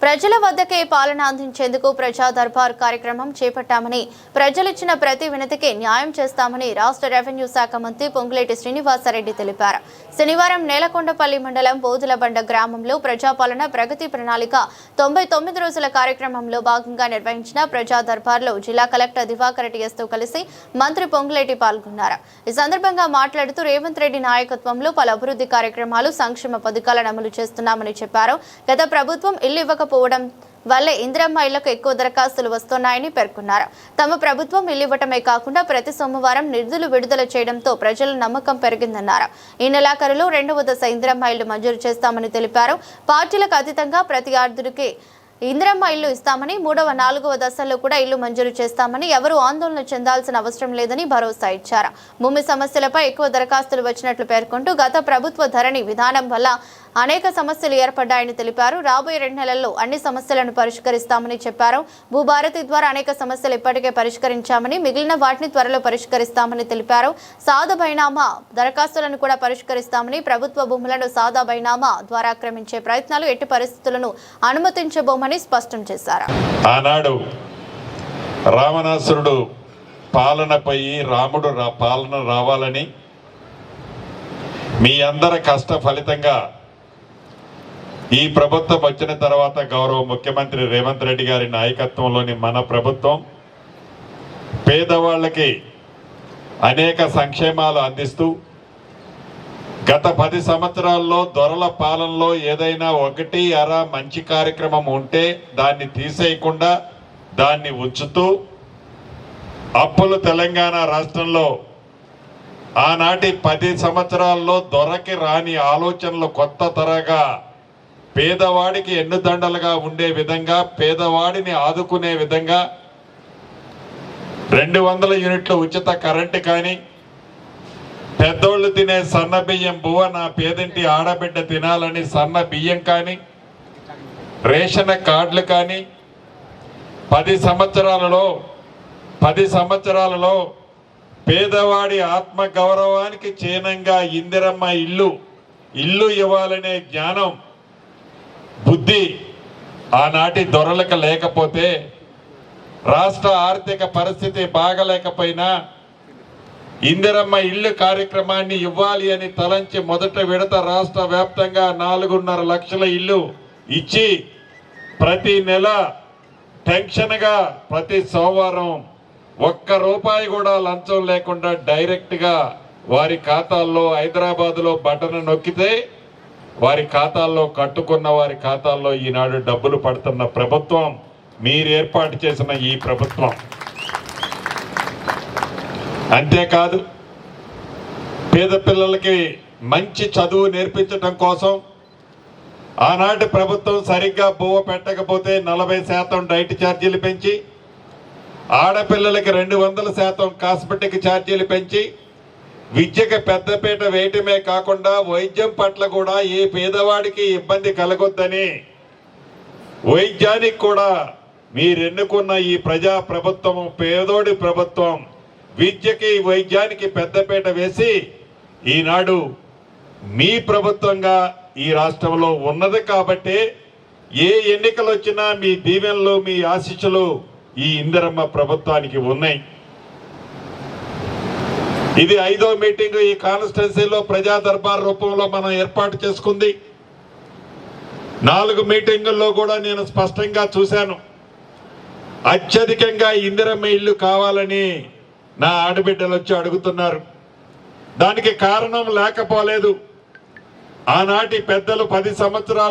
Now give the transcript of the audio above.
ప్రజల వద్దకే పాలన అందించేందుకు ప్రజా దర్బార్ కార్యక్రమం చేపట్టామని, ప్రజలిచ్చిన ప్రతి వినతికి న్యాయం చేస్తామని రాష్ట్ర రెవెన్యూ శాఖ మంత్రి పొంగులేటి శ్రీనివాసరెడ్డి తెలిపారు. శనివారం నేలకొండపల్లి మండలం బోదులబండ గ్రామంలో ప్రజాపాలన ప్రగతి ప్రణాళిక 99 రోజుల కార్యక్రమంలో భాగంగా నిర్వహించిన ప్రజా దర్బార్లో జిల్లా కలెక్టర్ దివాకర్ టీఎస్తో కలిసి మంత్రి పొంగులేటి పాల్గొన్నారు. ఈ సందర్భంగా మాట్లాడుతూ రేవంత్ రెడ్డి నాయకత్వంలో పలు అభివృద్ధి కార్యక్రమాలు, సంక్షేమ పథకాలను అమలు చేస్తున్నామని చెప్పారు. గత ప్రభుత్వం ఇల్లు ఇవ్వకపోవడం వల్లే ఇందిరమ్మ ఇళ్లకు ఎక్కువ దరఖాస్తులు వస్తున్నాయని పేర్కొన్నారు. తమ ప్రభుత్వం ఇల్లు ఇవ్వటమే కాకుండా ప్రతి సోమవారం నిధులు విడుదల చేయడంతో ప్రజల నమ్మకం పెరిగిందన్నారు. ఈ నెలాఖరులో 2వ దశ ఇందిరమ్మ ఇళ్లు మంజూరు చేస్తామని తెలిపారు. పార్టీలకు అతీతంగా ప్రతి ఆర్దుడికి ఇందిరమ్మ ఇల్లు ఇస్తామని, 3వ, 4వ దశల్లో కూడా ఇల్లు మంజూరు చేస్తామని, ఎవరూ ఆందోళన చెందాల్సిన అవసరం లేదని భరోసా ఇచ్చారు. భూమి సమస్యలపై ఎక్కువ దరఖాస్తులు వచ్చినట్లు పేర్కొంటూ గత ప్రభుత్వ ధరణి విధానం వల్ల అనేక సమస్యలు ఏర్పడ్డాయని తెలిపారు. రాబోయే 2 నెలల్లో అన్ని సమస్యలను పరిష్కరిస్తామని చెప్పారు. భూభారతి ద్వారా అనేక సమస్యలు ఇప్పటికే పరిష్కరించామని, మిగిలిన వాటిని త్వరలో పరిష్కరిస్తామని తెలిపారు. సాదా బైనామా దరఖాస్తులను కూడా పరిష్కరిస్తామని, ప్రభుత్వ భూములను సాదా బైనామా ద్వారా ఆక్రమించే ప్రయత్నాలు ఎట్టి పరిస్థితులను అనుమతించబోమని స్పష్టం చేశారు. ఆనాడు రావణాసురుడు పాలనపై రాముడు పాలన రావాలని మీ అందరి కష్ట ఫలితంగా ఈ ప్రభుత్వం వచ్చిన తర్వాత గౌరవ ముఖ్యమంత్రి రేవంత్ రెడ్డి గారి నాయకత్వంలోని మన ప్రభుత్వం పేదవాళ్ళకి అనేక సంక్షేమాలు అందిస్తూ గత 10 సంవత్సరాల్లో దొరల పాలనలో ఏదైనా ఒకటి అర మంచి కార్యక్రమం ఉంటే దాన్ని తీసేయకుండా దాన్ని ఉంచుతూ అప్పులు తెలంగాణ రాష్ట్రంలో ఆనాటి 10 సంవత్సరాల్లో దొరకి రాని ఆలోచనలు కొత్త తరగా పేదవాడికి ఎన్నుదండలుగా ఉండే విధంగా, పేదవాడిని ఆదుకునే విధంగా 200 యూనిట్ల ఉచిత కరెంటు కానీ, పెద్దోళ్ళు తినే సన్న బియ్యం బువ్వ నా పేదింటి ఆడబిడ్డ తినాలని సన్న బియ్యం కానీ, రేషన్ కార్డులు కానీ 10 సంవత్సరాలలో పేదవాడి ఆత్మ గౌరవానికి చిహ్నంగా ఇందిరమ్మ ఇల్లు ఇవ్వాలనే జ్ఞానం, బుద్ధి ఆనాటి దొరలకు లేకపోతే, రాష్ట్ర ఆర్థిక పరిస్థితి బాగలేకపోయినా ఇందిరమ్మ ఇల్లు కార్యక్రమాన్ని ఇవ్వాలి అని తలంచి మొదట విడత రాష్ట్ర వ్యాప్తంగా 4.5 లక్షల ఇల్లు ఇచ్చి ప్రతి నెల టెన్షన్గా ప్రతి సోమవారం ₹1 కూడా లంచం లేకుండా డైరెక్ట్గా వారి ఖాతాల్లో హైదరాబాద్లో బటన్ నొక్కితే వారి ఖాతాల్లో కట్టుకున్న వారి ఖాతాల్లో ఈనాడు డబ్బులు పడుతున్న ప్రభుత్వం మీరు ఏర్పాటు చేసిన ఈ ప్రభుత్వం. అంతేకాదు పేద పిల్లలకి మంచి చదువు నేర్పించడం కోసం ఆనాటి ప్రభుత్వం సరిగ్గా బువ్వ పెట్టకపోతే 40% డైట్ ఛార్జీలు పెంచి, ఆడపిల్లలకి 200% కాస్మెటిక్ ఛార్జీలు పెంచి, విద్యకు పెద్దపీట వేయటమే కాకుండా వైద్యం పట్ల కూడా ఏ పేదవాడికి ఇబ్బంది కలగొద్దని వైద్యానికి కూడా మీరు ఎన్నుకున్న ఈ ప్రజా ప్రభుత్వం, పేదోడి ప్రభుత్వం విద్యకి వైద్యానికి పెద్దపీట వేసి ఈనాడు మీ ప్రభుత్వంగా ఈ రాష్ట్రంలో ఉన్నది. కాబట్టి ఏ ఎన్నికలు వచ్చినా మీ దీవెనలు, మీ ఆశీస్సులు ఈ ఇందిరమ్మ ప్రభుత్వానికి ఉన్నాయి. ఇది 5వ మీటింగ్ ఈ కాన్స్టిట్యున్సీలో ప్రజా దర్బార్ రూపంలో మనం ఏర్పాటు చేసుకుంది. 4 మీటింగుల్లో కూడా నేను స్పష్టంగా చూశాను. అత్యధికంగా ఇందిరమ్మ ఇల్లు కావాలని నా ఆడబిడ్డలు వచ్చి అడుగుతున్నారు. దానికి కారణం లేకపోలేదు. ఆనాటి పెద్దలు 10 సంవత్సరాలు